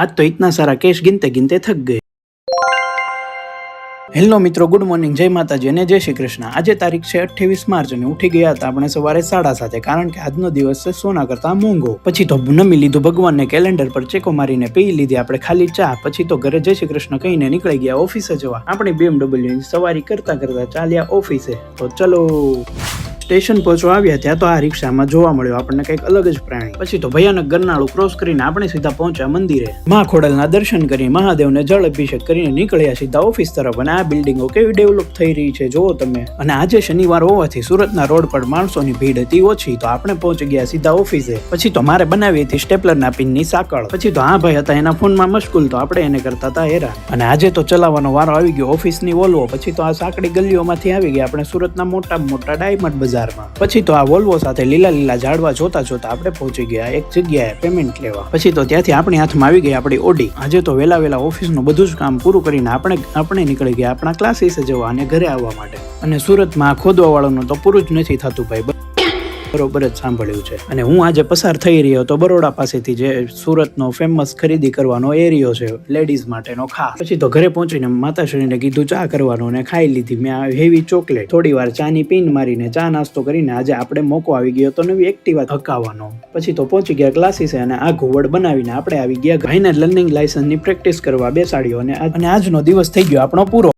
आज तो इतना सारा कैश गिनते गिनते थक गए। હેલો મિત્રો, ગુડ મોર્નિંગ, જય માતાજી અને જય શ્રી કૃષ્ણ। આજે તારીખ છે 28 માર્ચ અને ઉઠી ગયા હતા આપણે સવારે 7:30 કારણ કે આજનો દિવસ છે સોના કરતા મોંઘો। પછી તો નમી લીધું ભગવાનને કેલેન્ડર પર ચેકો મારીને પી લીધી આપણે ખાલી ચા। પછી તો ઘરે જય શ્રી કૃષ્ણ કહીને નીકળી ગયા ઓફિસે જવા। આપણે BMW ની સવારી કરતા કરતા ચાલ્યા ઓફિસે। તો ચલો સ્ટેશન પહોંચવા આવ્યા ત્યાં તો આ રિક્ષામાં જોવા મળ્યો આપણને કંઈક અલગ જ પ્રાણી। પછી તો ભયાનક ગરનાળું ક્રોસ કરીને આપણે સીધા પહોંચ્યા મંદિરે। મા ખોડલના દર્શન કરી મહાદેવને જળ અભિષેક કરીને નીકળ્યા સીધા ઓફિસ તરફ। અને આ બિલ્ડિંગો કેવી ડેવલપ થઈ રહી છે જોવો તમે। અને આજે શનિવાર હોવાથી સુરતના રોડ પર માણસોની ભીડ હતી ઓછી, તો આપણે પહોંચી ગયા સીધા ઓફિસે। પછી તો મારે બનાવી હતી સ્ટેપલરના પિનની સાંકળ। પછી તો આ ભાઈ હતા એના ફોનમાં મશગુલ, તો આપણે એને કરતા હતા હેરાન। અને આજે તો ચલાવવાનો વારો આવી ગયો ઓફિસની વોલ્વો। પછી તો આ સાંકડી ગલીઓમાંથી આવી ગયા આપણે સુરતના મોટા મોટા ડાયમંડ બજાર। પછી તો આ વોલ્વો સાથે લીલા લીલા ઝાડવા જોતા જોતા આપણે પહોંચી ગયા એક જગ્યાએ પેમેન્ટ લેવા। પછી તો ત્યાંથી આપણી હાથમાં આવી ગઈ આપણી ઓડી। આજે તો વેલા ઓફિસનું બધું જ કામ પૂરું કરીને આપણે નીકળી ગયા આપણા ક્લાસીસે જવા અને ઘરે આવવા માટે। અને સુરતમાં આ ખોદવા વાળાનું તો પૂરું જ નથી થતું ભાઈ, બરોબર જ સાંભળ્યું છે। અને હું આજે પસાર થઈ રહ્યો તો બરોડા પાસેથી જે સુરતનો ફેમસ ખરીદી કરવાનો એરિયો છે લેડીઝ માટેનો ખાસ। પછી તો ઘરે પહોંચીને માતાશ્રીને કીધું ચા કરવાનું અને ખાઈ લીધી મેં હેવી ચોકલેટ। થોડી વાર ચાની પીન મારીને ચા નાસ્તો કરીને આજે આપણે મોકો આવી ગયો તો નવી એક્ટિવા હકાવવાનો। પછી તો પહોંચી ગયા ક્લાસીસે અને આ ઘુવડ બનાવીને આપણે આવી ગયા ભાઈને લર્નિંગ લાયસન્સની પ્રેક્ટિસ કરવા બેસાડ્યો। અને આજનો દિવસ થઈ ગયો આપણો પૂરો।